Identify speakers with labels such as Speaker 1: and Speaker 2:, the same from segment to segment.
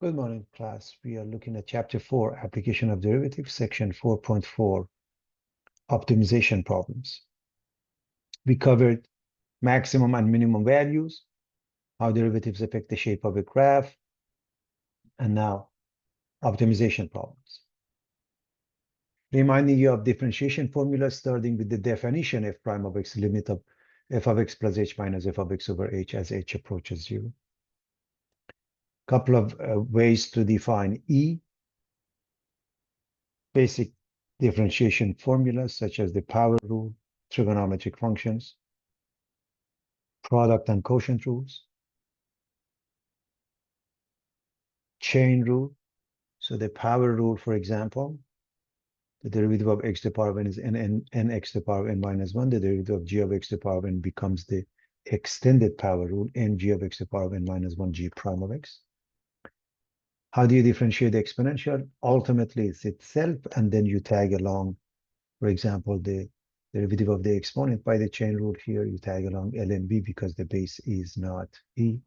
Speaker 1: Good morning, class. We are looking at Chapter 4, Application of Derivatives, Section 4.4, Optimization Problems. We covered maximum and minimum values, how derivatives affect the shape of a graph, and now optimization problems. Reminding you of differentiation formulas, starting with the definition f prime of x, limit of f of x plus h minus f of x over h as h approaches 0. Couple of ways to define E. Basic differentiation formulas such as the power rule, trigonometric functions, product and quotient rules, chain rule. So the power rule, for example, the derivative of x to the power of n is n x to the power of n minus 1. The derivative of g of x to the power of n becomes the extended power rule, n g of x to the power of n minus 1 g prime of x. How do you differentiate the exponential? Ultimately, it's itself, and then you tag along, for example, the derivative of the exponent by the chain rule here, you tag along ln(b) because the base is not e.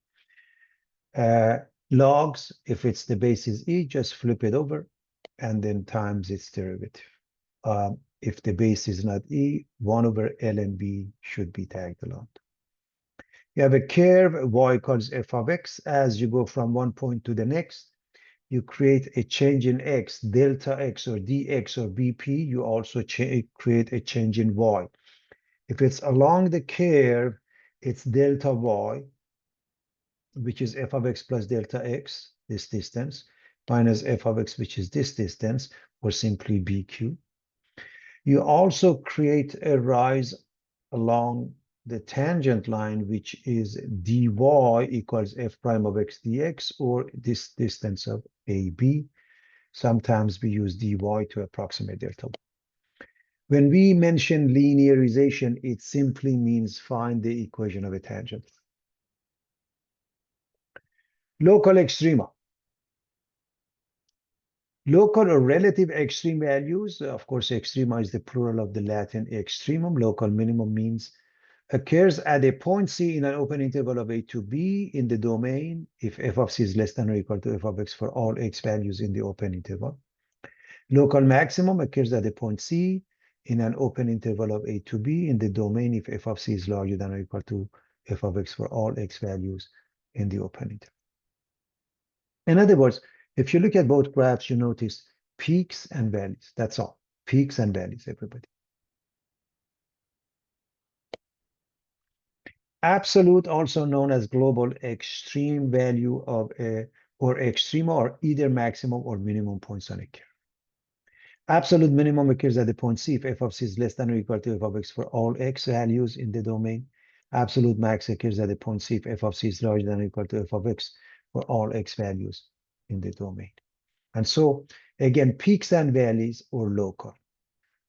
Speaker 1: Logs, if it's the base is e, just flip it over and then times its derivative. If the base is not e, 1 over ln(b) should be tagged along. You have a curve, y equals f of x. As you go from one point to the next, you create a change in x, delta x or dx or bp. You also create a change in y. If it's along the curve, it's delta y, which is f of x plus delta x, this distance, minus f of x, which is this distance, or simply bq. You also create a rise along the tangent line, which is dy equals f prime of x dx, or this distance of AB. Sometimes we use dy to approximate delta. When we mention linearization, it simply means find the equation of a tangent. Local extrema. Local or relative extreme values, of course, extrema is the plural of the Latin extremum. Local minimum means occurs at a point C in an open interval of A to B in the domain if f of C is less than or equal to f of x for all x values in the open interval. Local maximum occurs at a point C in an open interval of A to B in the domain if f of C is larger than or equal to f of x for all x values in the open interval. In other words, if you look at both graphs, you notice peaks and valleys. That's all. Peaks and valleys, everybody. Absolute, also known as global extreme value of a or extrema, or either maximum or minimum points on a curve. Absolute minimum occurs at the point C if f of C is less than or equal to f of x for all x values in the domain. Absolute max occurs at the point C if f of C is larger than or equal to f of x for all x values in the domain. And so, again, peaks and valleys or local.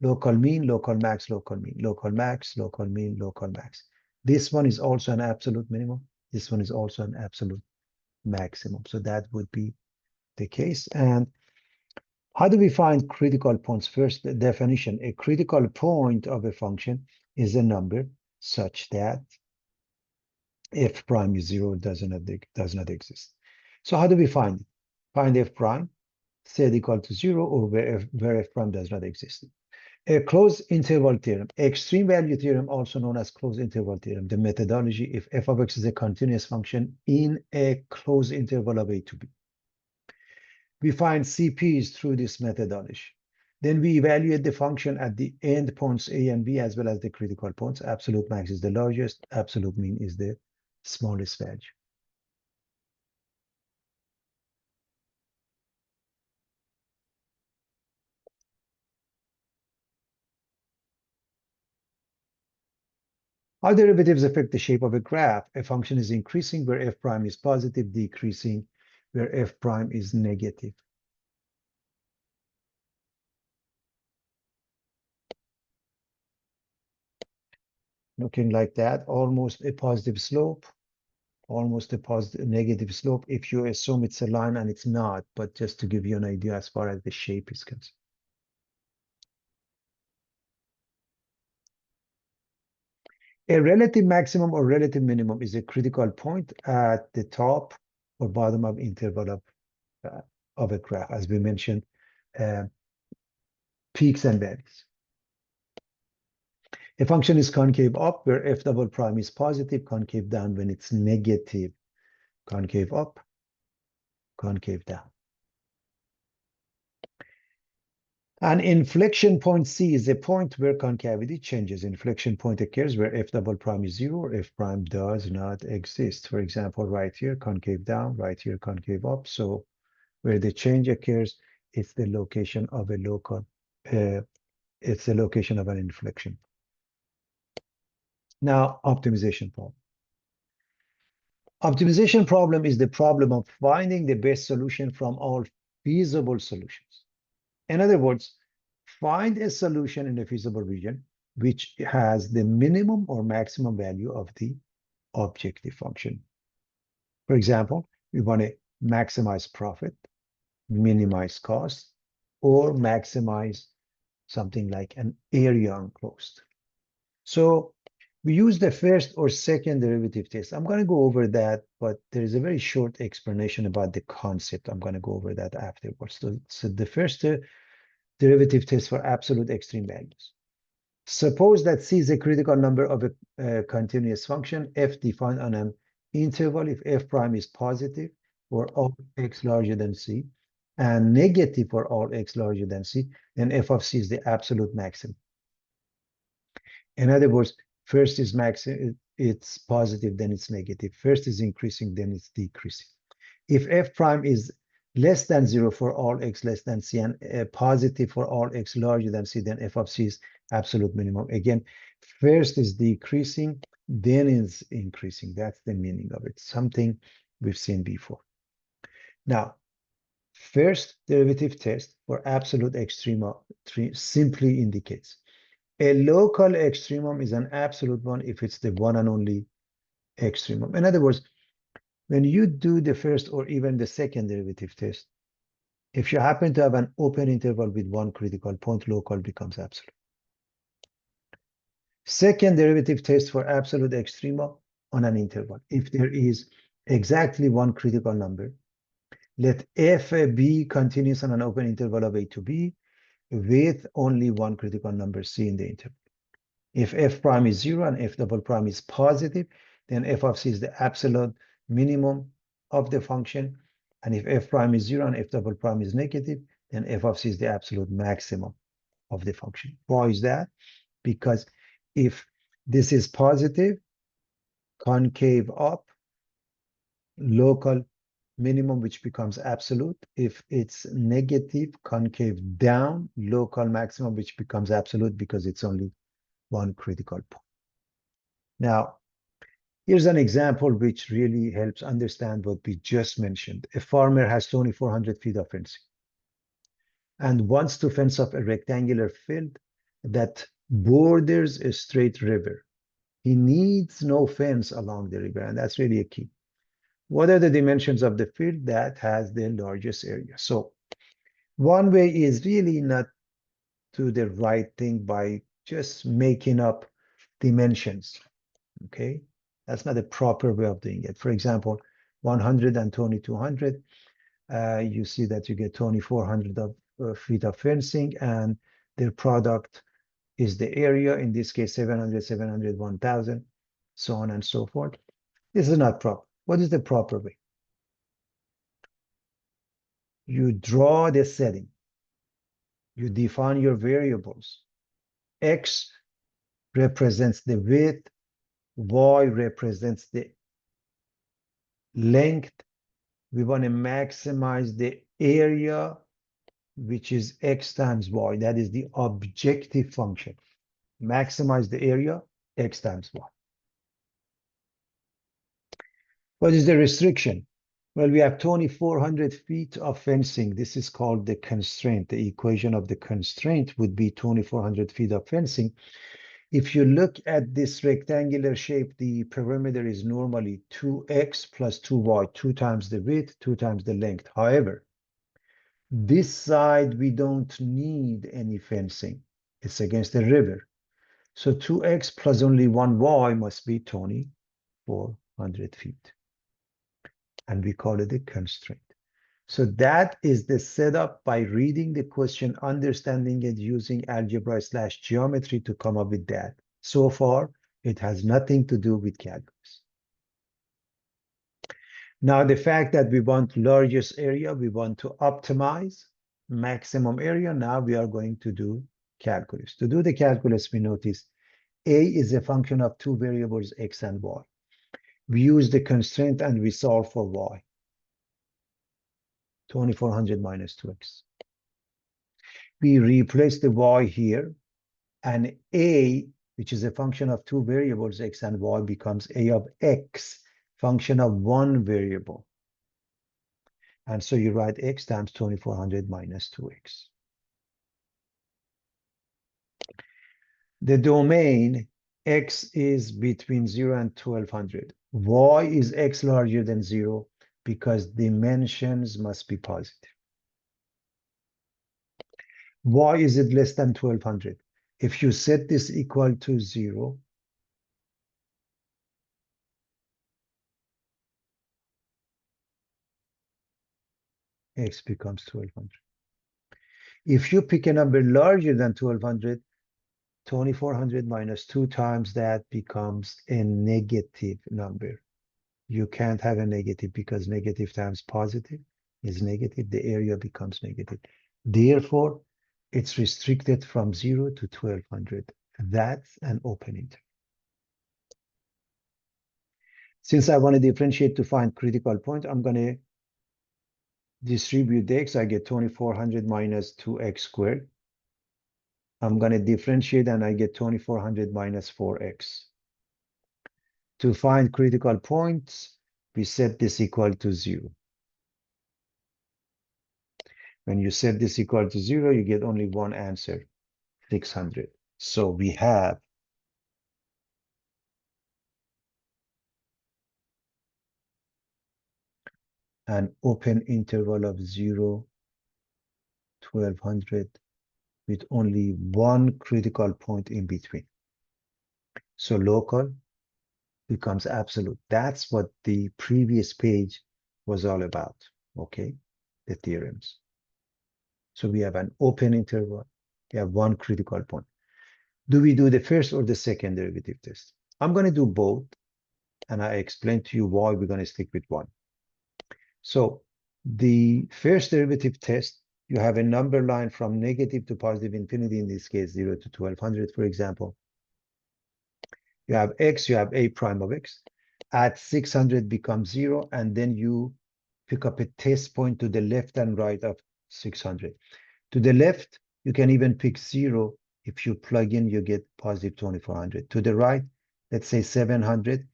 Speaker 1: Local mean, local max, local mean, local max, local mean, local max. This one is also an absolute minimum. This one is also an absolute maximum. So that would be the case. And how do we find critical points? First, the definition. A critical point of a function is a number such that f prime is 0 does not exist. So how do we find it? Find f prime, set equal to 0, or where f prime does not exist. A closed interval theorem, extreme value theorem, also known as closed interval theorem. The methodology, if f of x is a continuous function in a closed interval of A to B. We find CPs through this methodology. Then we evaluate the function at the end points A and B as well as the critical points. Absolute max is the largest, absolute mean is the smallest value. How derivatives affect the shape of a graph? A function is increasing where f prime is positive, decreasing where f prime is negative. Looking like that, almost a positive slope, almost a positive negative slope if you assume it's a line, and it's not, but just to give you an idea as far as the shape is concerned. A relative maximum or relative minimum is a critical point at the top or bottom of interval of of a graph, as we mentioned, uh, peaks and valleys. A function is concave up where f double prime is positive, concave down when it's negative, concave up, concave down. An inflection point C is a point where concavity changes. Inflection point occurs where f double prime is 0 or f prime does not exist. For example, right here, concave down, right here, concave up. So where the change occurs, it's the location of a local, it's the location of an inflection. Now, optimization problem. Optimization problem is the problem of finding the best solution from all feasible solutions. In other words, find a solution in a feasible region which has the minimum or maximum value of the objective function. For example, we want to maximize profit, minimize cost, or maximize something like an area enclosed. So we use the first or second derivative test. I'm going to go over that, but there is a very short explanation about the concept. I'm going to go over that afterwards. So the first derivative test for absolute extreme values. Suppose that C is a critical number of a continuous function, f defined on an interval if f prime is positive for all x larger than C, and negative for all x larger than C, then f of C is the absolute maximum. In other words, first is maximum, it's positive, then it's negative. First is increasing, then it's decreasing. If f prime is less than 0 for all x less than C and positive for all x larger than C, then f of C is absolute minimum. Again, first is decreasing, then is increasing. That's the meaning of it, something we've seen before. Now, first derivative test for absolute extrema simply indicates a local extremum is an absolute one if it's the one and only extremum. In other words, when you do the first or even the second derivative test, if you happen to have an open interval with one critical point, local becomes absolute. Second derivative test for absolute extrema on an interval. If there is exactly one critical number, let f be continuous on an open interval of a to b with only one critical number c in the interval. If f prime is 0 and f double prime is positive, then f of c is the absolute minimum of the function. And if f prime is 0 and f double prime is negative, then f of c is the absolute maximum of the function. Why is that? Because if this is positive, concave up, local minimum, which becomes absolute. If it's negative, concave down, local maximum, which becomes absolute because it's only one critical point. Now, here's an example which really helps understand what we just mentioned. A farmer has 2,400 feet of fencing and wants to fence off a rectangular field that borders a straight river. He needs no fence along the river, and that's really a key. What are the dimensions of the field that has the largest area? So one way is really not to do the right thing by just making up dimensions, okay? That's not a proper way of doing it. For example, 100 and 2,200, you see that you get 2,400 of feet of fencing, and their product is the area, in this case, 700, 700, 1,000, so on and so forth. This is not proper. What is the proper way? You draw the setting. You define your variables. X represents the width, Y represents the length. We want to maximize the area, which is X times Y. That is the objective function. Maximize the area, X times Y. What is the restriction? Well, we have 2,400 feet of fencing. This is called the constraint. The equation of the constraint would be 2,400 feet of fencing. If you look at this rectangular shape, the perimeter is normally 2x plus 2y, 2 times the width, 2 times the length. However, this side, we don't need any fencing. It's against the river. So 2x plus only 1y must be 2,400 feet. And we call it a constraint. So that is the setup by reading the question, understanding it, using algebra/geometry to come up with that. So far, it has nothing to do with calculus. Now, the fact that we want largest area, we want to optimize maximum area. Now we are going to do calculus. To do the calculus, we notice A is a function of two variables, X and Y. We use the constraint and we solve for Y. 2400 minus 2X. We replace the Y here, and A, which is a function of two variables, X and Y, becomes A of X, function of one variable. And so you write X times 2400 minus 2X. The domain X is between 0 and 1200. Why is X larger than 0? Because dimensions must be positive. Why is it less than 1200? If you set this equal to 0, X becomes 1200. If you pick a number larger than 1200, 2400 minus 2 times that becomes a negative number. You can't have a negative because negative times positive is negative. The area becomes negative. Therefore, it's restricted from 0 to 1200. That's an open interval. Since I want to differentiate to find critical point, I'm going to distribute the X. I get 2400 minus 2X squared. I'm going to differentiate and I get 2400 minus 4X. To find critical points, we set this equal to 0. When you set this equal to 0, you get only one answer, 600. So we have an open interval of 0, 1200 with only one critical point in between. So local becomes absolute. That's what the previous page was all about, okay? The theorems. So we have an open interval. We have one critical point. Do we do the first or the second derivative test? I'm going to do both, and I explain to you why we're going to stick with one. So the first derivative test, you have a number line from negative to positive infinity, in this case 0 to 1200, for example. You have X, you have A prime of X. At 600 becomes 0, and then you pick up a test point to the left and right of 600. To the left, you can even pick 0. If you plug in, you get positive 2400. To the right, let's say 700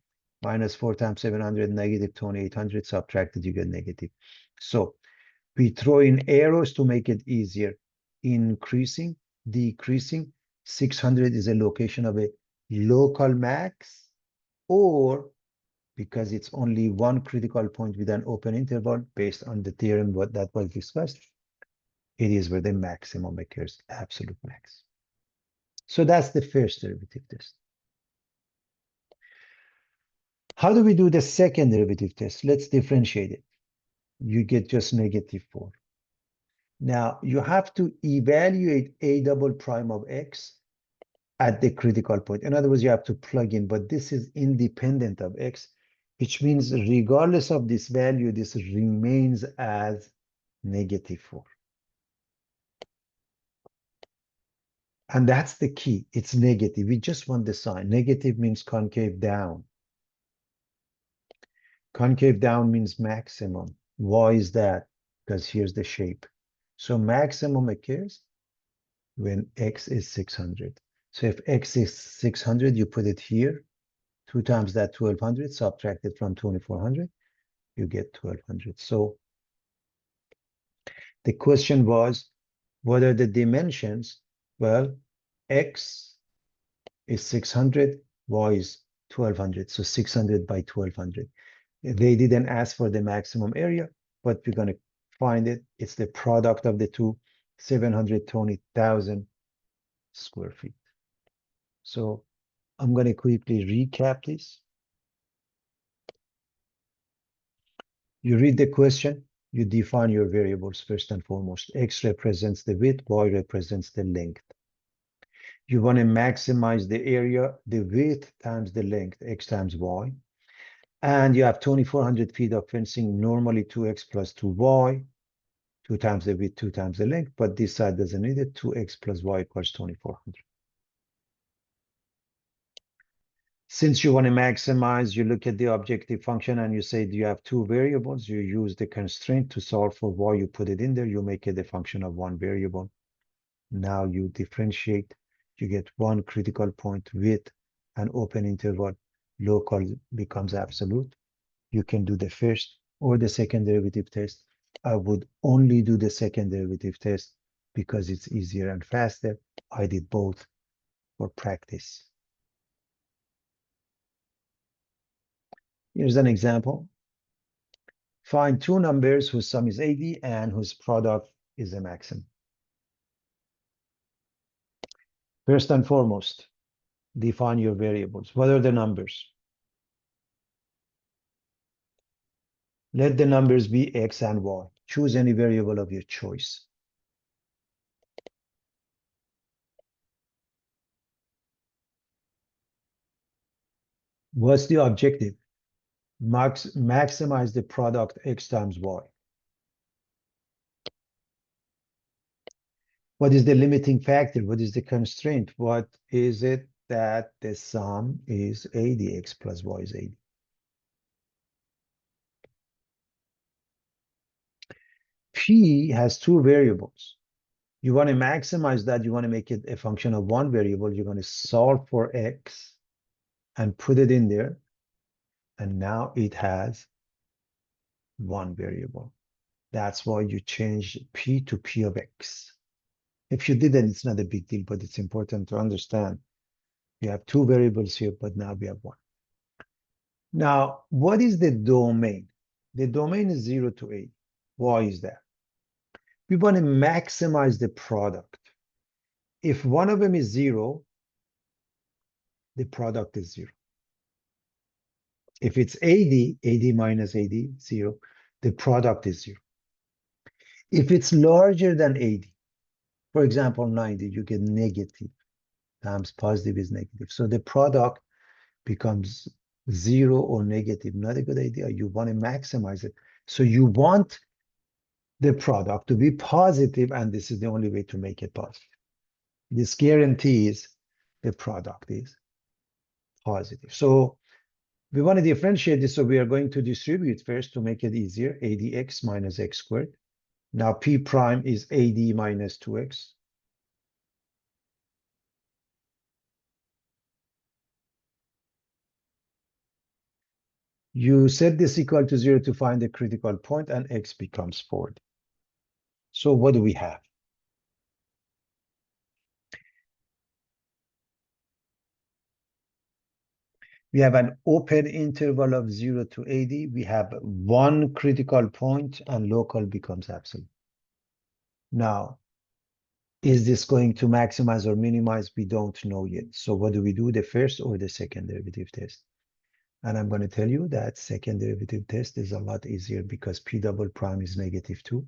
Speaker 1: minus 4 times 700, negative 2800, subtracted, you get negative. So we throw in arrows to make it easier. Increasing, decreasing. 600 is a location of a local max, or because it's only one critical point with an open interval based on the theorem that was discussed, it is where the maximum occurs, absolute max. So that's the first derivative test. How do we do the second derivative test? Let's differentiate it. You get just negative 4. Now, you have to evaluate A double prime of X at the critical point. In other words, you have to plug in, but this is independent of X, which means regardless of this value, this remains as negative 4. And that's the key. It's negative. We just want the sign. Negative means concave down. Concave down means maximum. Why is that? Because here's the shape. So maximum occurs when X is 600. So if X is 600, you put it here. 2 times that 1200, subtracted from 2400, you get 1200. So the question was, what are the dimensions? Well, X is 600, Y is 1200. So 600 by 1200. They didn't ask for the maximum area, but we're going to find it. It's the product of the two, 720,000 square feet. So I'm going to quickly recap this. You read the question. You define your variables first and foremost. X represents the width, Y represents the length. You want to maximize the area, the width times the length, X times Y. And you have 2,400 feet of fencing, normally 2X plus 2Y, 2 times the width, 2 times the length, but this side doesn't need it, 2X plus Y equals 2,400. Since you want to maximize, you look at the objective function and you say, do you have two variables? You use the constraint to solve for Y, you put it in there, you make it a function of one variable. Now you differentiate, you get one critical point with an open interval, local becomes absolute. You can do the first or the second derivative test. I would only do the second derivative test because it's easier and faster. I did both for practice. Here's an example. Find two numbers whose sum is 80 and whose product is a maximum. First and foremost, define your variables. What are the numbers? Let the numbers be X and Y. Choose any variable of your choice. What's the objective? Maximize the product X times Y. What is the limiting factor? What is the constraint? What is it that the sum is 80? X plus Y is 80. P has two variables. You want to maximize that. You want to make it a function of one variable. You're going to solve for X and put it in there. And now it has one variable. That's why you change P to P of X. If you didn't, it's not a big deal, but it's important to understand. You have two variables here, but now we have one. Now, what is the domain? The domain is 0 to 8. Why is that? We want to maximize the product. If one of them is 0, the product is 0. If it's 80, 80 minus 80, 0, the product is 0. If it's larger than 80, for example, 90, you get negative times positive is negative. So the product becomes 0 or negative. Not a good idea. You want to maximize it. So you want the product to be positive, and this is the only way to make it positive. This guarantees the product is positive. So we want to differentiate this, so we are going to distribute first to make it easier. 80x minus x squared. Now P prime is 80 minus 2x. You set this equal to 0 to find the critical point, and x becomes 40. So what do we have? We have an open interval of 0 to 80. We have one critical point, and local becomes absolute. Now, is this going to maximize or minimize? We don't know yet. So what do we do, the first or the second derivative test? And I'm going to tell you that second derivative test is a lot easier because P double prime is -2.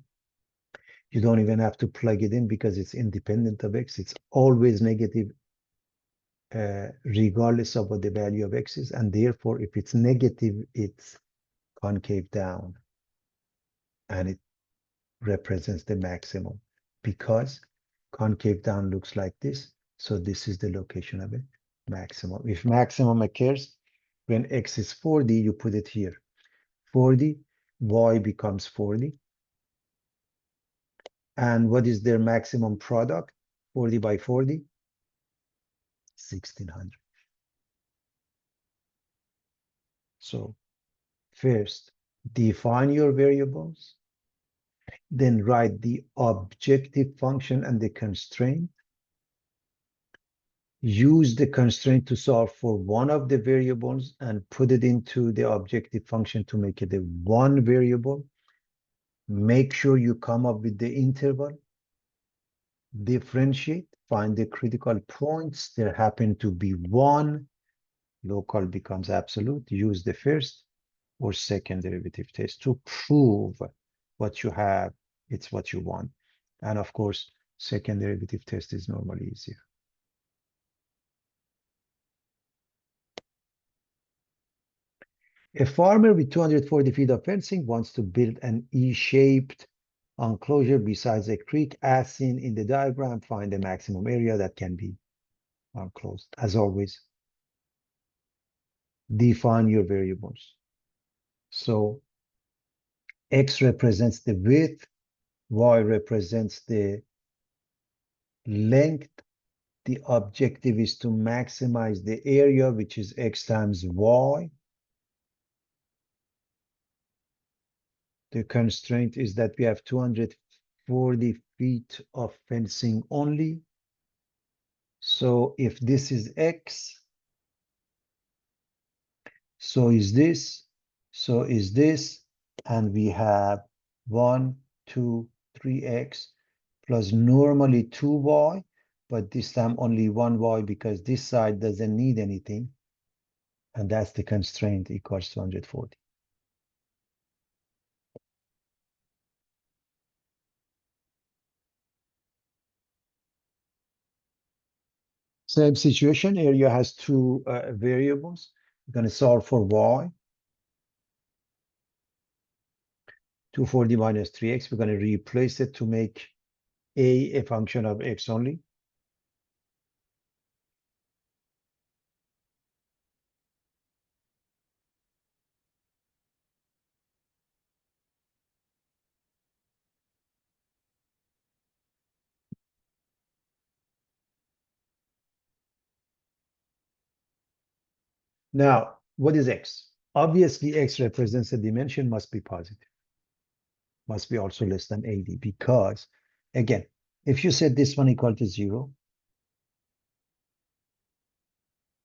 Speaker 1: You don't even have to plug it in because it's independent of x. It's always negative regardless of what the value of x is. And therefore, if it's negative, it's concave down. And it represents the maximum because concave down looks like this. So this is the location of it, maximum. If maximum occurs when x is 40, you put it here. 40, y becomes 40. And what is their maximum product? 40 by 40, 1600. So first, define your variables, then write the objective function and the constraint. Use the constraint to solve for one of the variables and put it into the objective function to make it a one variable. Make sure you come up with the interval. Differentiate, find the critical points. There happen to be one. Local becomes absolute. Use the first or second derivative test to prove what you have, it's what you want. And of course, second derivative test is normally easier. A farmer with 240 feet of fencing wants to build an E-shaped enclosure besides a creek. As seen in the diagram, find the maximum area that can be enclosed. As always, define your variables. So X represents the width, Y represents the length. The objective is to maximize the area, which is X times Y. The constraint is that we have 240 feet of fencing only. So if this is X, so is this, so is this, and we have 1, 2, 3X plus normally 2Y, but this time only 1Y because this side doesn't need anything. And that's the constraint equals 240. Same situation, area has two variables. We're going to solve for Y. 240 minus 3X, we're going to replace it to make a function of X only. Now, what is X? Obviously, X represents a dimension, must be positive, must be also less than 80, because, again, if you set this one equal to 0,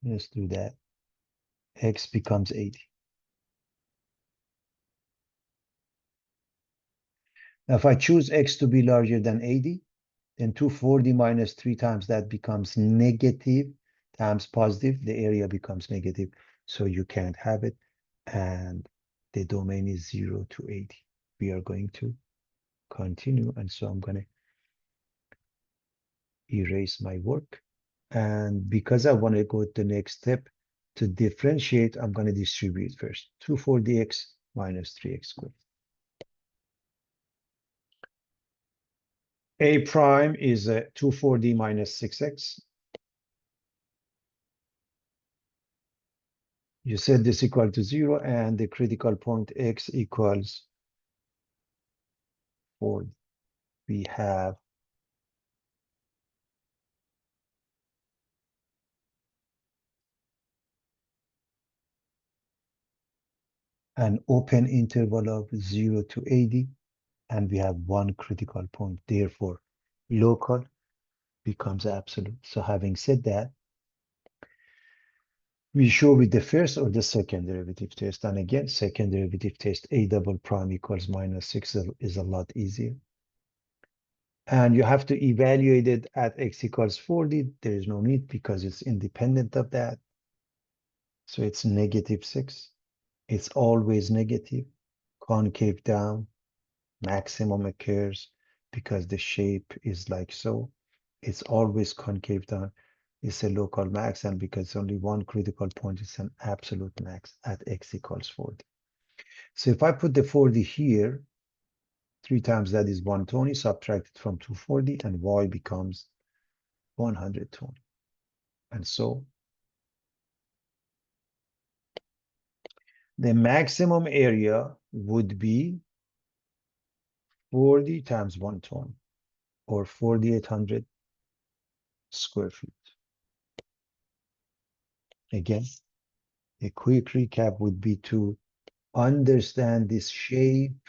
Speaker 1: let's do that, X becomes 80. Now, if I choose X to be larger than 80, then 240 minus 3 times that becomes negative times positive, the area becomes negative, so you can't have it, and the domain is 0 to 80. We are going to continue, and so I'm going to erase my work. And because I want to go to the next step, to differentiate, I'm going to distribute first. 240x minus 3x squared. A prime is 240 minus 6x. You set this equal to 0, and the critical point x equals 40. We have an open interval of 0 to 80, and we have one critical point. Therefore, local becomes absolute. So having said that, we show with the first or the second derivative test. And again, second derivative test, a double prime equals minus 6 is a lot easier. And you have to evaluate it at x equals 40. There is no need because it's independent of that. So it's negative 6. It's always negative. Concave down, maximum occurs because the shape is like so. It's always concave down. It's a local max, and because only one critical point is an absolute max at x equals 40. So if I put the 40 here, 3 times that is 120, subtract it from 240, and y becomes 120. And so the maximum area would be 40 times 120, or 4,800 square feet. Again, a quick recap would be to understand this shape,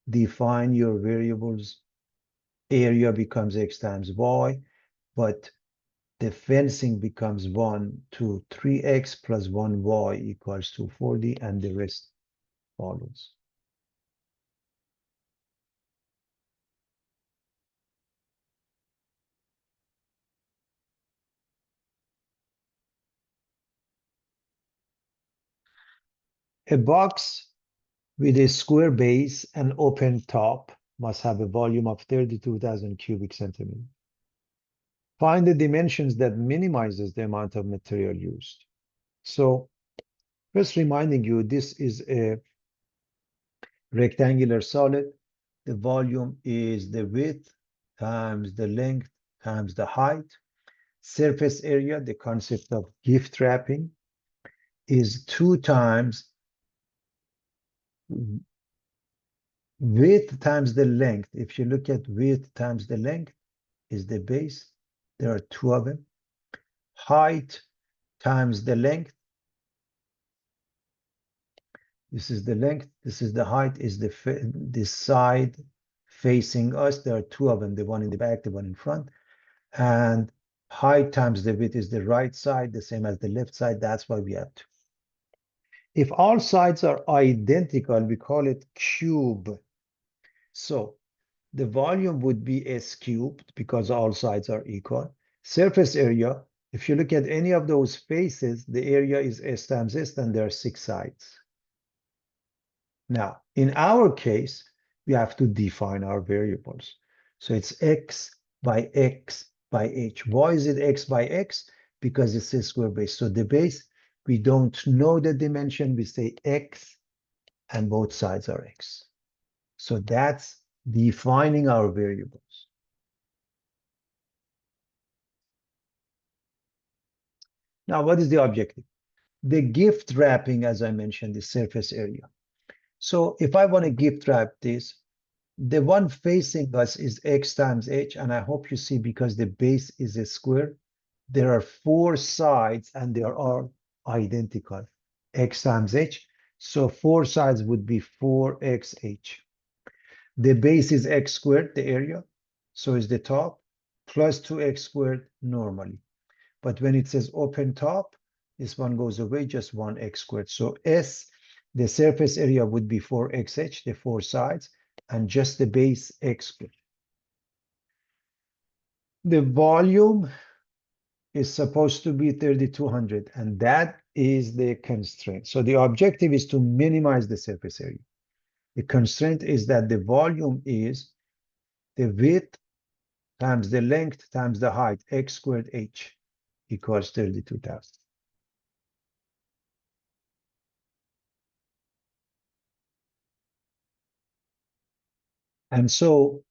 Speaker 1: define your variables, area becomes x times y, but the fencing becomes 1 to 3x plus 1y equals 240, and the rest follows. A box with a square base and open top must have a volume of 32,000 cubic centimeters. Find the dimensions that minimizes the amount of material used. So first reminding you, this is a rectangular solid. The volume is the width times the length times the height. Surface area, the concept of gift wrapping, is 2 times width times the length. If you look at width times the length is the base. There are 2 of them. Height times the length. This is the length. This is the height, is the side facing us. There are 2 of them, the one in the back, the one in front. And height times the width is the right side, the same as the left side. That's why we have 2. If all sides are identical, we call it cube. So the volume would be S cubed because all sides are equal. Surface area, if you look at any of those faces, the area is S times S, and there are 6 sides. Now, in our case, we have to define our variables. So it's X by X by H. Why is it X by X? Because it's a square base. So the base, we don't know the dimension. We say X, and both sides are X. So that's defining our variables. Now, what is the objective? The gift wrapping, as I mentioned, the surface area. So if I want to gift wrap this, the one facing us is X times H, and I hope you see, because the base is a square, there are 4 sides and they are all identical. X times H. So 4 sides would be 4xH. The base is X squared, the area. So is the top, plus 2x squared normally. But when it says open top, this one goes away, just 1x squared. So S, the surface area would be 4xH, the 4 sides, and just the base X squared. The volume is supposed to be 3,200, and that is the constraint. So the objective is to minimize the surface area. The constraint is that the volume is the width times the length times the height, X squared H equals 32,000. And so,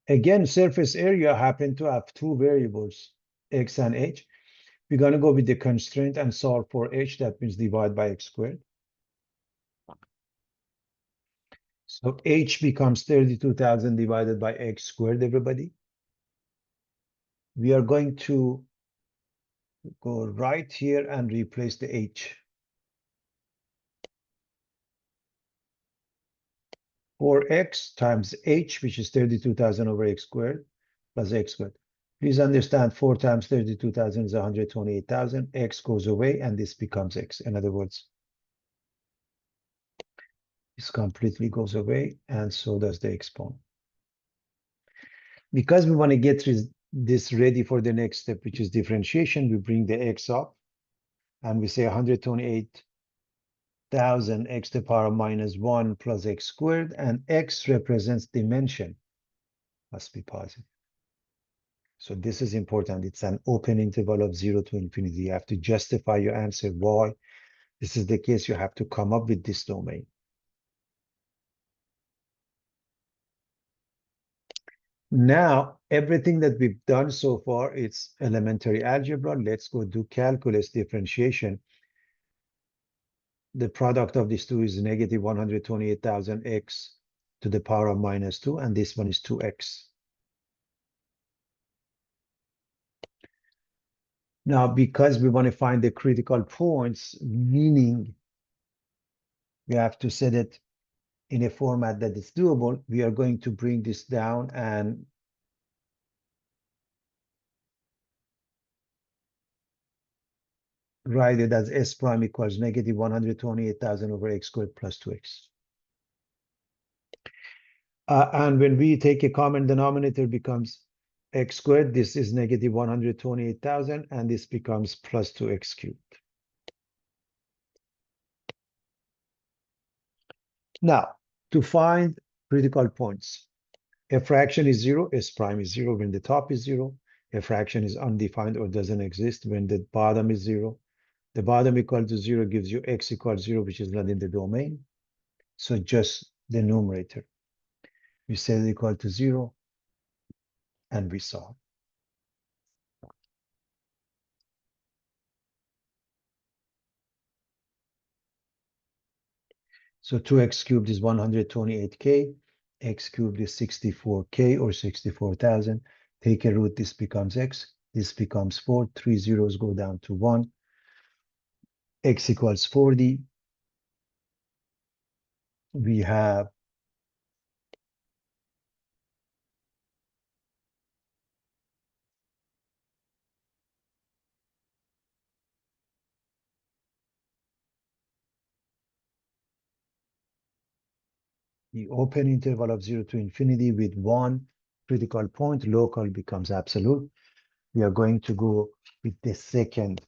Speaker 1: again, surface area happen to have 2 variables, X and H. We're going to go with the constraint and solve for H. That means divide by X squared. So H becomes 32,000 divided by X squared, everybody. We are going to go right here and replace the H. 4x times H, which is 32,000 over X squared, plus X squared. Please understand 4 times 32,000 is 128,000. X goes away, and this becomes X. In other words, this completely goes away, and so does the exponent. Because we want to get this ready for the next step, which is differentiation, we bring the X up, and we say 128,000 x to the power minus 1 plus X squared, and X represents dimension, must be positive. So this is important. It's an open interval of 0 to infinity. You have to justify your answer. Why this is the case, you have to come up with this domain. Now, everything that we've done so far, it's elementary algebra. Let's go do calculus differentiation. The product of these two is negative 128,000 x to the power of minus 2, and this one is 2x. Now, because we want to find the critical points, meaning we have to set it in a format that is doable, we are going to bring this down and write it as S prime equals negative 128,000 over X squared plus 2x. And when we take a common denominator, becomes X squared. This is negative 128,000, and this becomes plus 2x cubed. Now, to find critical points, a fraction is 0, S prime is 0 when the top is 0. A fraction is undefined or doesn't exist when the bottom is 0. The bottom equal to 0 gives you x equals 0, which is not in the domain. So just the numerator. We set it equal to 0, and we solve. So 2x cubed is 128k, x cubed is 64k or 64,000. Take a root, this becomes x, this becomes 4, 3 zeros go down to 1. X equals 40. We have the open interval of 0 to infinity with one critical point. Local becomes absolute. We are going to go with the second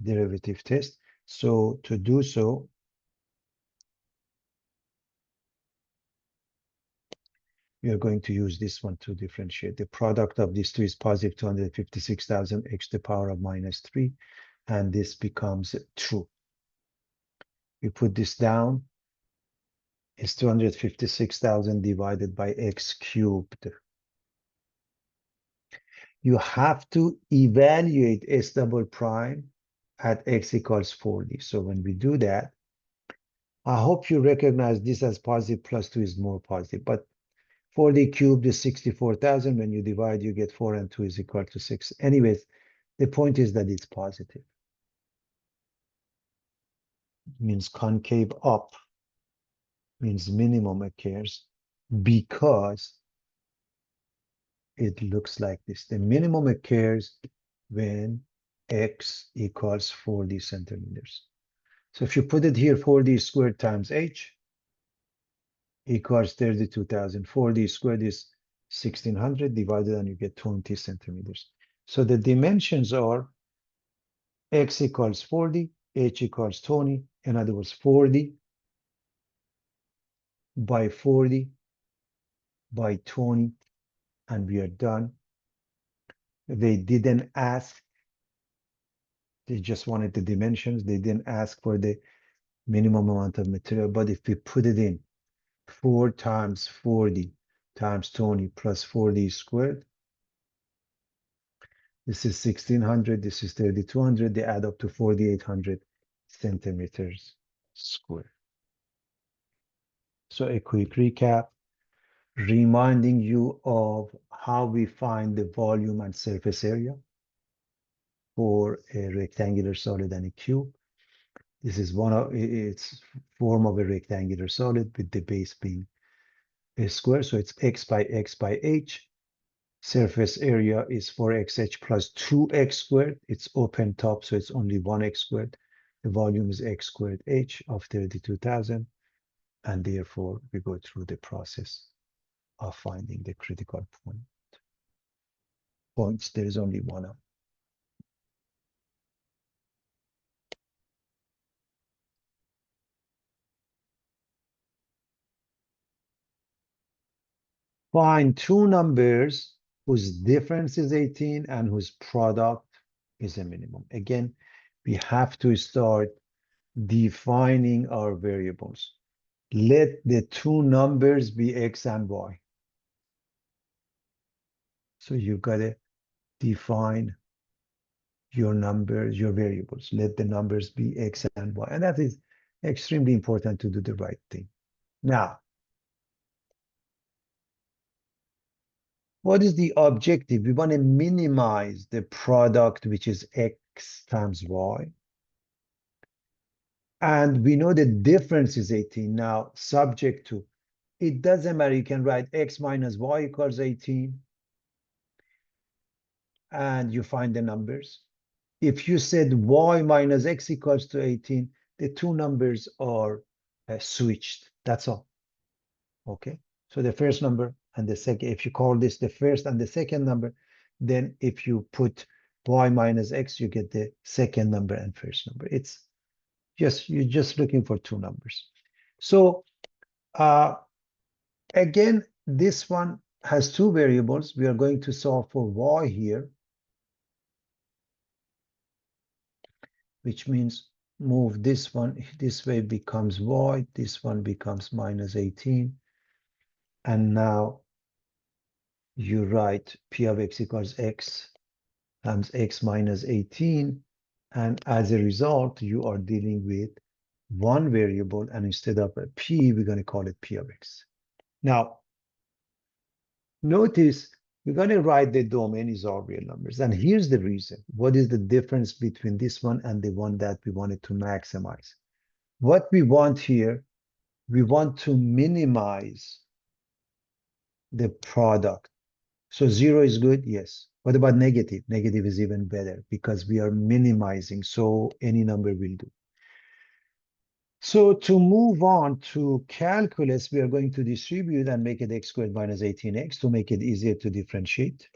Speaker 1: derivative test. So to do so, we are going to use this one to differentiate. The product of these two is positive 256,000 x to the power of minus 3, and this becomes true. We put this down. It's 256,000 divided by x cubed. You have to evaluate S double prime at x equals 40. So when we do that, I hope you recognize this as positive plus 2 is more positive. But 40 cubed is 64,000. When you divide, you get 4 and 2 is equal to 6. Anyways, the point is that it's positive. It means concave up means minimum occurs because it looks like this. The minimum occurs when x equals 40 centimeters. So if you put it here, 40 squared times h equals 32,000. 40 squared is 1600 divided and you get 20 centimeters. So the dimensions are x equals 40, h equals 20. In other words, 40 by 40 by 20, and we are done. They didn't ask. They just wanted the dimensions. They didn't ask for the minimum amount of material. But if we put it in 4 times 40 times 20 plus 40 squared, this is 1600, this is 3200, they add up to 4800 centimeters squared. So a quick recap, reminding you of how we find the volume and surface area for a rectangular solid and a cube. This is one of its form of a rectangular solid with the base being a square. So it's x by h. Surface area is 4xh plus 2x squared. It's open top, so it's only 1x squared. The volume is x squared h of 32,000. And therefore, we go through the process of finding the critical points. There is only one of them. Find two numbers whose difference is 18 and whose product is a minimum. Again, we have to start defining our variables. Let the two numbers be x and y. So you've got to define your numbers, your variables. Let the numbers be x and y. And that is extremely important to do the right thing. Now, what is the objective? We want to minimize the product, which is x times y. And we know the difference is 18. Now, subject to, it doesn't matter. You can write x minus y equals 18. And you find the numbers. If you said y minus x equals to 18, the two numbers are switched. That's all. Okay. So the first number and the second, if you call this the first and the second number, then if you put y minus x, you get the second number and first number. It's just, you're just looking for two numbers. So Again, this one has two variables. We are going to solve for y here, which means move this one this way becomes y, this one becomes minus 18. And now you write P of x equals x times x minus 18. And as a result, you are dealing with one variable, and instead of a p, we're going to call it P of x. Now, notice we're going to write the domain is all real numbers. And here's the reason. What is the difference between this one and the one that we wanted to maximize? What we want here, we want to minimize the product. So 0 is good? Yes. What about negative? Negative is even better because we are minimizing, so any number will do. So to move on to calculus, we are going to distribute and make it x squared minus 18x to make it easier to differentiate.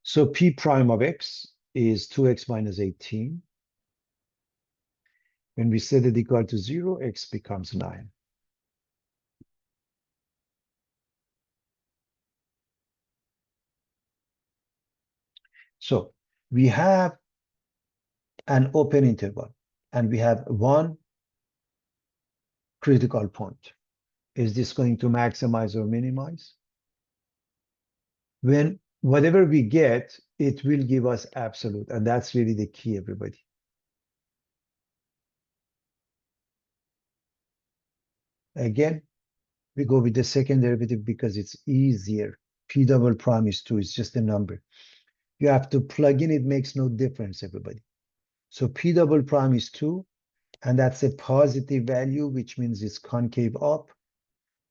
Speaker 1: So p prime of x is 2x minus 18. When we set it equal to 0, x becomes 9. So we have an open interval, and we have one critical point. Is this going to maximize or minimize? When whatever we get, it will give us absolute, and that's really the key, everybody. Again, we go with the second derivative because it's easier. P double prime is 2, it's just a number. You have to plug in, it makes no difference, everybody. So P double prime is 2, and that's a positive value, which means it's concave up.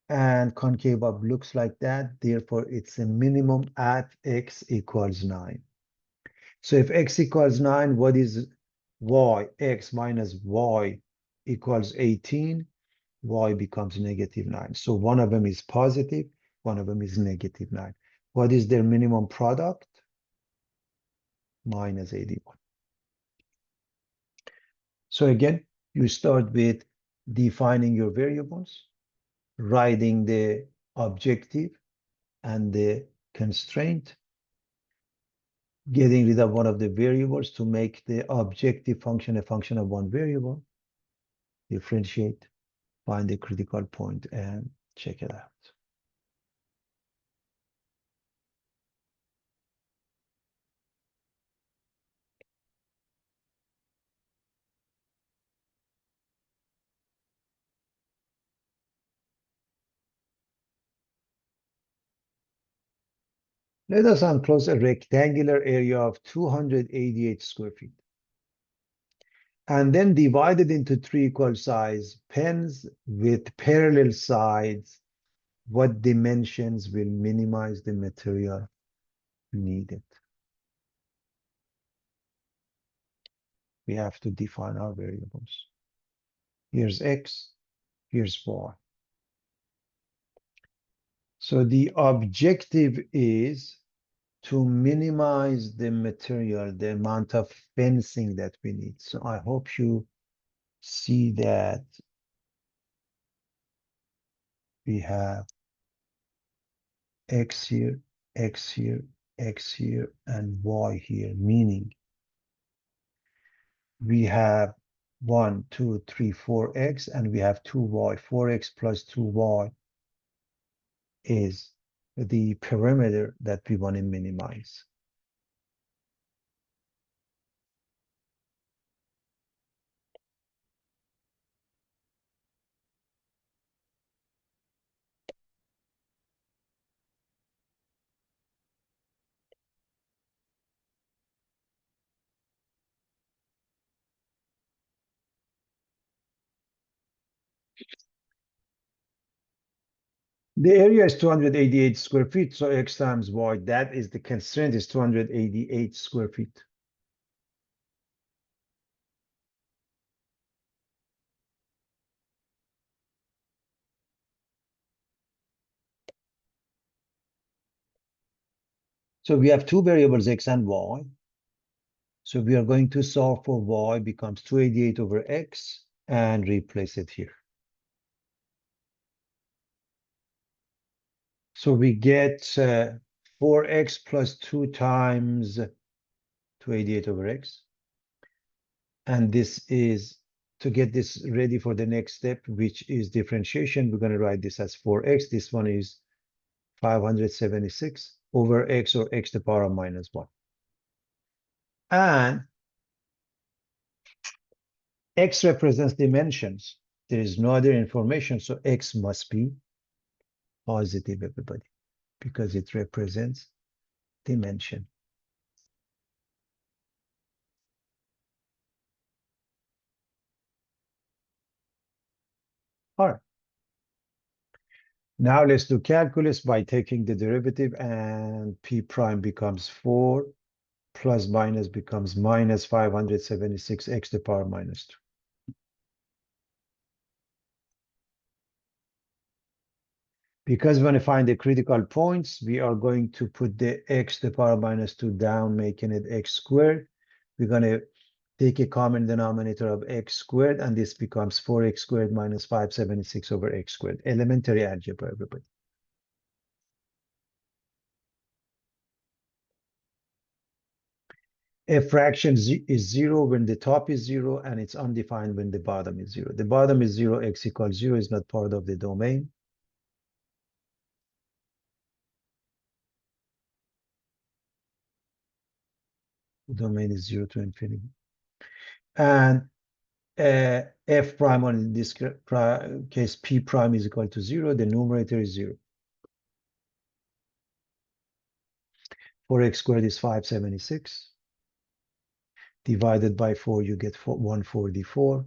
Speaker 1: And concave up looks like that. Therefore, it's a minimum at x equals 9. So if x equals 9, what is y? X minus y equals 18. Y becomes negative 9. So one of them is positive, one of them is negative 9. What is their minimum product? Minus 81. So again, you start with defining your variables, writing the objective and the constraint, getting rid of one of the variables to make the objective function a function of one variable, differentiate, find the critical point, and check it out. Let us enclose a rectangular area of 288 square feet, and then divide it into 3 equal size pens with parallel sides. What dimensions will minimize the material needed? We have to define our variables. Here's x, here's y. So the objective is to minimize the material, the amount of fencing that we need. So I hope you see that we have x here, x here, x here, and y here, meaning we have 1, 2, 3, 4x, and we have 2y. 4x plus 2y is the perimeter that we want to minimize. The area is 288 square feet, so x times y, that is the constraint, is 288 square feet. So we have two variables, x and y. So we are going to solve for y becomes 288 over x. and replace it here. So we get 4x plus 2 times 288 over x. And this is, to get this ready for the next step, which is differentiation, we're going to write this as 4x. This one is 576 over x, or x to the power of minus 1. And x represents dimensions. There is no other information, so x must be positive, everybody, because it represents dimension. All right. Now let's do calculus by taking the derivative, and p prime becomes 4 plus minus becomes minus 576 x to the power minus 2. Because we want to find the critical points, we are going to put the x to the power minus 2 down, making it x squared. We're going to take a common denominator of x squared, and this becomes 4x squared minus 576 over x squared. Elementary algebra, everybody. A fraction is 0 when the top is 0, and it's undefined when the bottom is 0. The bottom is 0, x equals 0 is not part of the domain. The domain is 0 to infinity. And f prime, on this case, p prime is equal to 0. The numerator is 0. 4x squared is 576. Divided by 4, you get 144.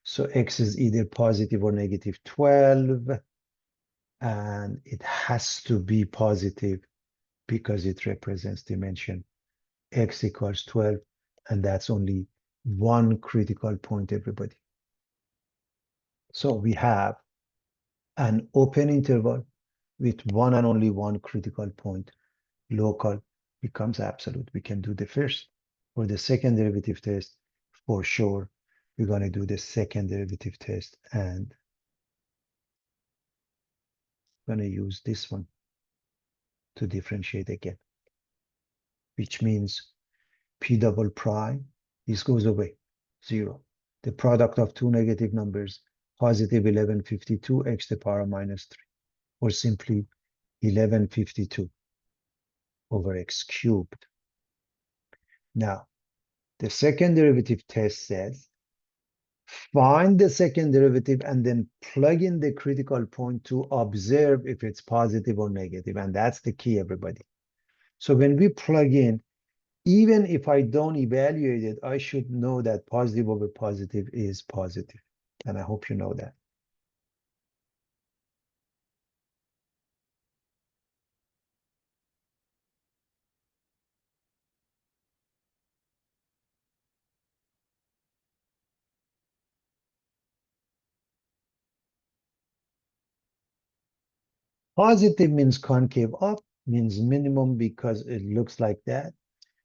Speaker 1: So x is either positive or negative 12. And it has to be positive because it represents dimension. X equals 12. And that's only one critical point, everybody. So we have an open interval with one and only one critical point. Local becomes absolute. We can do the first. For the second derivative test, for sure, we're going to do the second derivative test, and going to use this one to differentiate again, which means p double prime, this goes away, 0. The product of two negative numbers, positive 1152 x to the power minus 3, or simply 1152 over x cubed. Now, the second derivative test says, find the second derivative and then plug in the critical point to observe if it's positive or negative. And that's the key, everybody. So when we plug in, even if I don't evaluate it, I should know that positive over positive is positive. And I hope you know that. Positive means concave up, means minimum because it looks like that.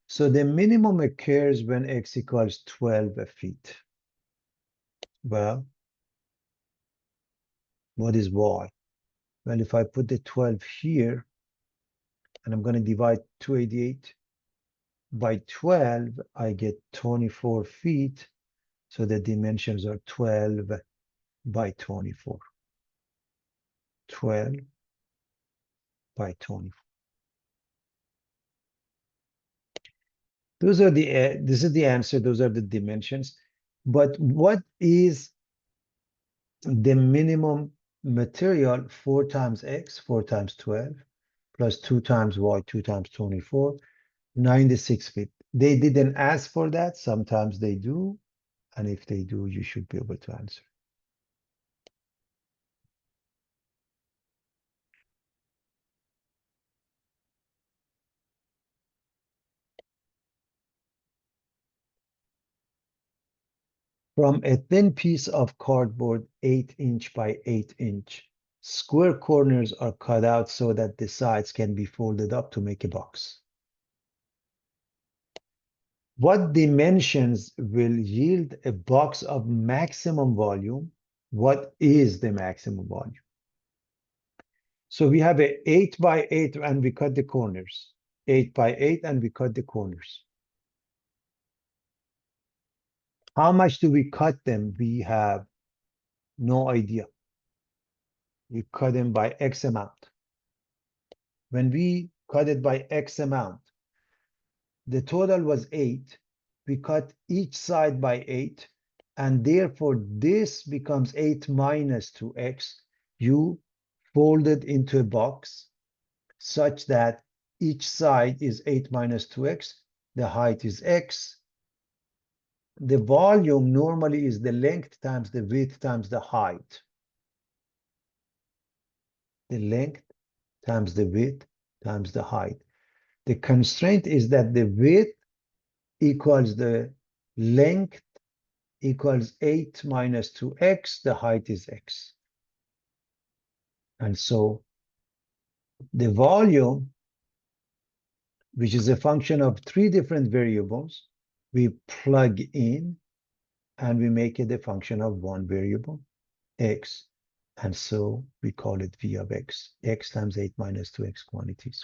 Speaker 1: So the minimum occurs when x equals 12 feet. Well, what is y? Well, if I put the 12 here, and I'm going to divide 288 by 12, I get 24 feet. So the dimensions are 12 by 24. 12 by 24. Those are the, this is the answer. Those are the dimensions. But what is the minimum material? 4 times x, 4 times 12, plus 2 times y, 2 times 24, 96 feet. They didn't ask for that. Sometimes they do. And if they do, you should be able to answer. From a thin piece of cardboard, 8-inch by 8-inch, square corners are cut out so that the sides can be folded up to make a box. What dimensions will yield a box of maximum volume? What is the maximum volume? So we have a 8 by 8 and we cut the corners. 8 by 8 and we cut the corners. How much do we cut them? We have no idea. We cut them by X amount. When we cut it by X amount, the total was 8. We cut each side by 8, and therefore this becomes 8 minus 2x. You fold it into a box such that each side is 8 minus 2x. The height is x. The volume normally is the length times the width times the height. The length times the width times the height. The constraint is that the width equals the length equals 8 minus 2x. The height is x. And so the volume, which is a function of 3 different variables, we plug in and we make it a function of one variable, x. And so we call it V of x, x times 8 minus 2x quantities.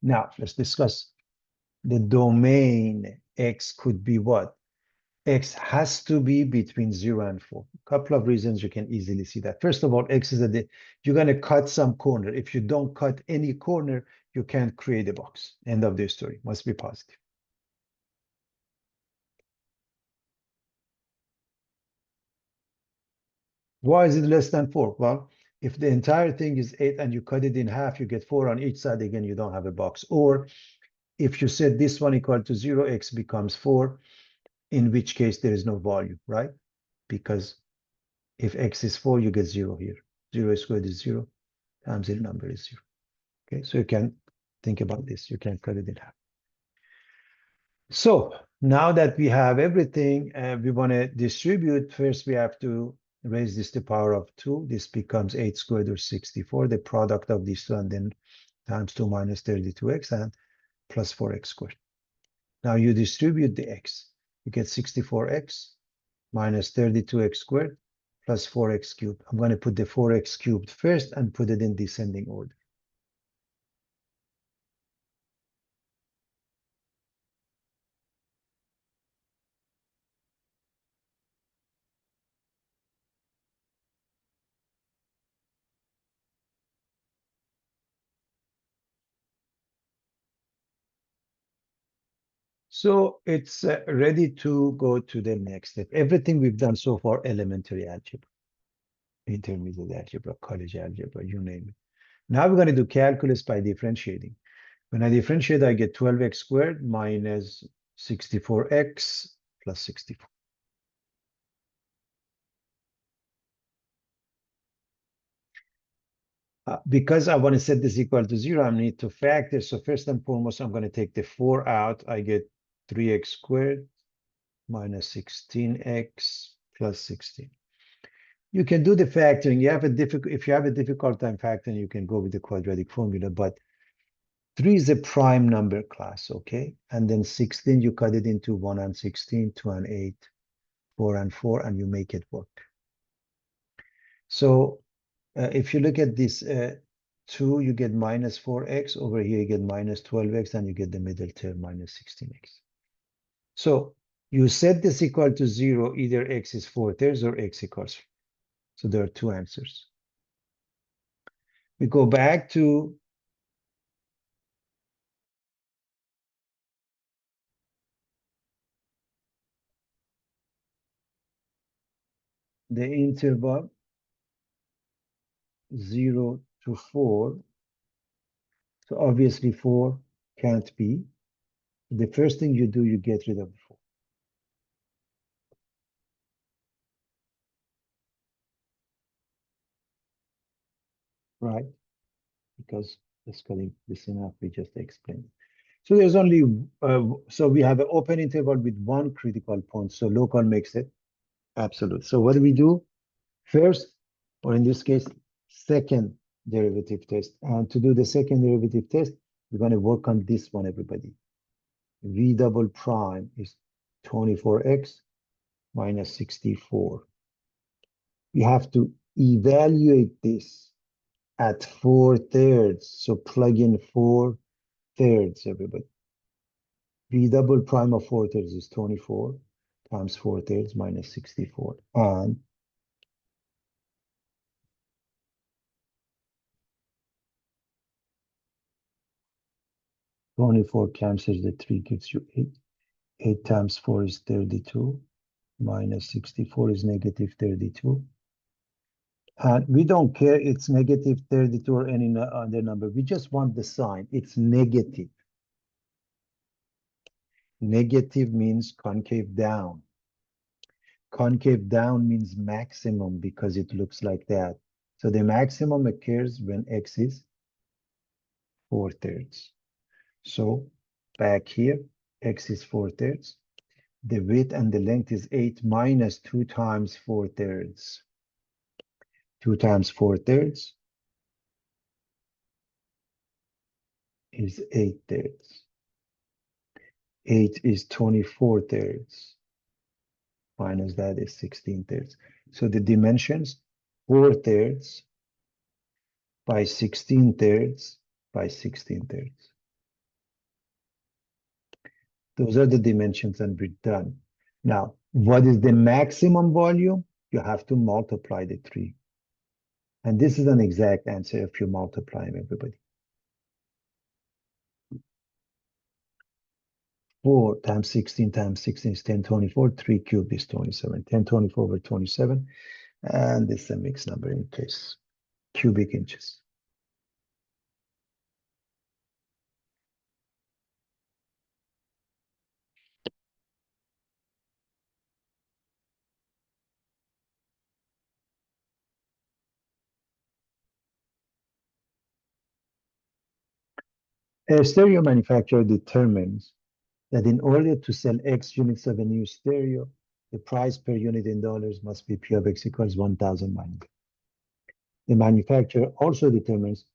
Speaker 1: Now, let's discuss the domain. X could be what? X has to be between 0 and 4. A couple of reasons you can easily see that. First of all, X is you're going to cut some corner. If you don't cut any corner, you can't create a box. End of the story. Must be positive. Why is it less than 4? Well, if the entire thing is 8 and you cut it in half, you get 4 on each side. Again, you don't have a box. Or if you set this one equal to 0, X becomes 4, in which case there is no volume, right? Because if X is 4, you get 0 here. 0 squared is 0 times the number is 0. Okay, so you can think about this. You can cut it in half. So now that we have everything, we want to distribute. First, we have to raise this to the power of 2. This becomes 8 squared or 64. The product of these two, and then times 2 minus 32x and plus 4x squared. Now you distribute the x. You get 64x minus 32x squared plus 4x cubed. I'm going to put the 4x cubed first and put it in descending order. So it's ready to go to the next step. Everything we've done so far, elementary algebra, intermediate algebra, college algebra, you name it. Now we're going to do calculus by differentiating. When I differentiate, I get 12x squared minus 64x plus 64. Because I want to set this equal to 0, I need to factor. So first and foremost, I'm going to take the 4 out. I get 3x squared minus 16x plus 16. You can do the factoring. If you have a difficult time factoring, you can go with the quadratic formula, but 3 is a prime number class, okay? And then 16, you cut it into 1 and 16, 2 and 8, 4 and 4, and you make it work. So if you look at this 2, you get minus 4x. Over here, you get minus 12x, and you get the middle term, minus 16x. So you set this equal to 0, either x is 4/3 or x equals 3. So there are two answers. We go back to the interval 0 to 4. So obviously 4 can't be. The first thing you do, you get rid of 4. Right? Because let's call it this enough, we just explained. So there's only, so we have an open interval with one critical point. So local makes it absolute. So what do we do? First, or in this case, second derivative test. And to do the second derivative test, we're going to work on this one, everybody. V double prime is 24x minus 64. You have to evaluate this at 4/3. So plug in 4/3, everybody. V double prime of 4/3 is 24 times 4/3 minus 64. And 24 cancels the 3, gives you 8. 8 times 4 is 32. Minus 64 is negative 32. And we don't care it's negative 32 or any other number. We just want the sign. It's negative. Negative means concave down. Concave down means maximum because it looks like that. So the maximum occurs when x is 4/3. So back here, x is 4/3. The width and the length is 8 minus 2 times 4/3. 2 times 4/3 is 8/3. 8 is 24/3. Minus that is 16/3. So the dimensions 4/3 by 16/3 by 16/3. Those are the dimensions and we're done. Now, what is the maximum volume? You have to multiply the 3. And this is an exact answer if you multiply them, everybody. 4 times 16 times 16 is 1024. 3 cubed is 27. 1024 over 27. And this is a mixed number in case. Cubic inches. A stereo manufacturer determines that in order to sell X units of a new stereo, the price per unit in dollars must be P of X equals 1,000 minus. The manufacturer also determines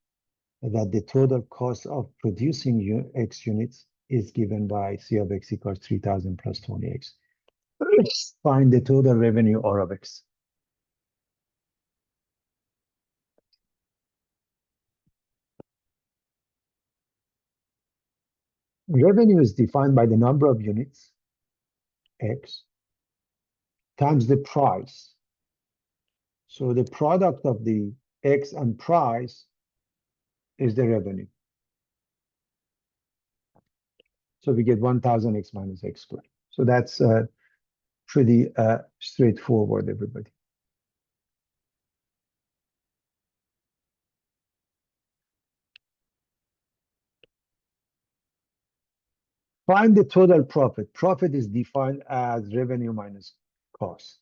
Speaker 1: that the total cost of producing X units is given by C of X equals 3,000 plus 20X. Find the total revenue R of X. Revenue is defined by the number of units, X, times the price. So the product of the X and price is the revenue. So we get 1,000 X minus X squared. So that's pretty straightforward, everybody. Find the total profit. Profit is defined as revenue minus cost.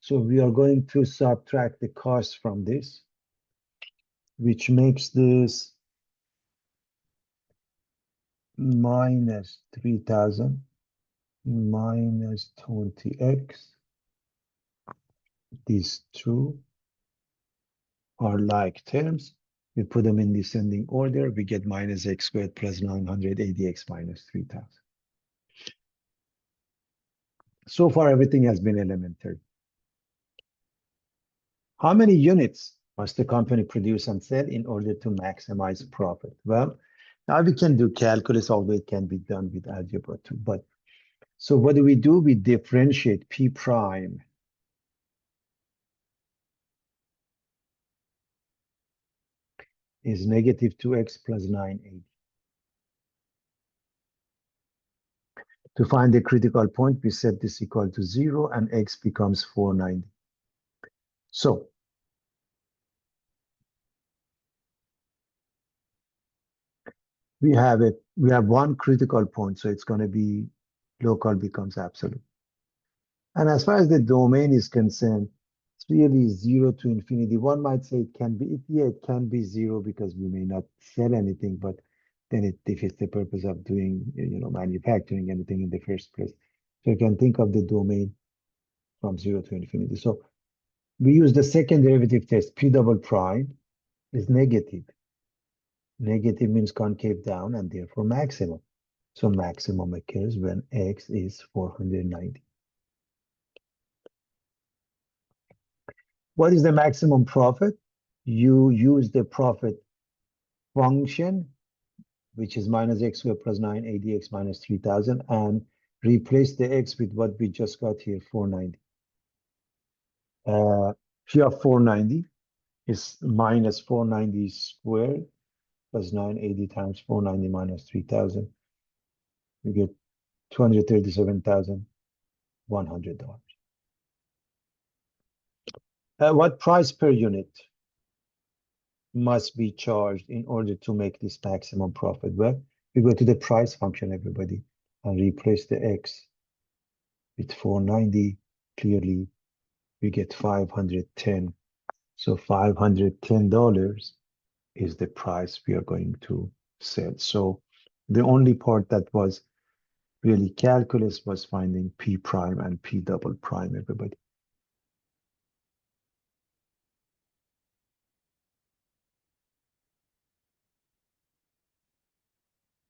Speaker 1: So we are going to subtract the cost from this, which makes this minus 3,000 minus 20X. These two are like terms. We put them in descending order. We get minus X squared plus 980X minus 3,000. So far, everything has been elementary. How many units must the company produce and sell in order to maximize profit? Well, now we can do calculus, although it can be done with algebra too. But so what do? We differentiate P prime is negative 2X plus 980. To find the critical point, we set this equal to 0 and X becomes 490. So we have one critical point, so it's going to be local becomes absolute. And as far as the domain is concerned, it's really 0 to infinity. One might say it can be 0 because we may not sell anything, but then it defeats the purpose of doing, manufacturing anything in the first place. So you can think of the domain from 0 to infinity. So we use the second derivative test. P double prime is negative. Negative means concave down and therefore maximum. So maximum occurs when x is 490. What is the maximum profit? You use the profit function, which is minus x squared plus 980x minus 3000, and replace the x with what we just got here, 490. P of 490 is minus 490 squared plus 980 times 490 minus 3000. We get $237,100. What price per unit must be charged in order to make this maximum profit? Well, we go to the price function, everybody, and replace the x with 490. Clearly, we get 510. So $510 is the price we are going to sell. So the only part that was really calculus was finding P prime and P double prime, everybody.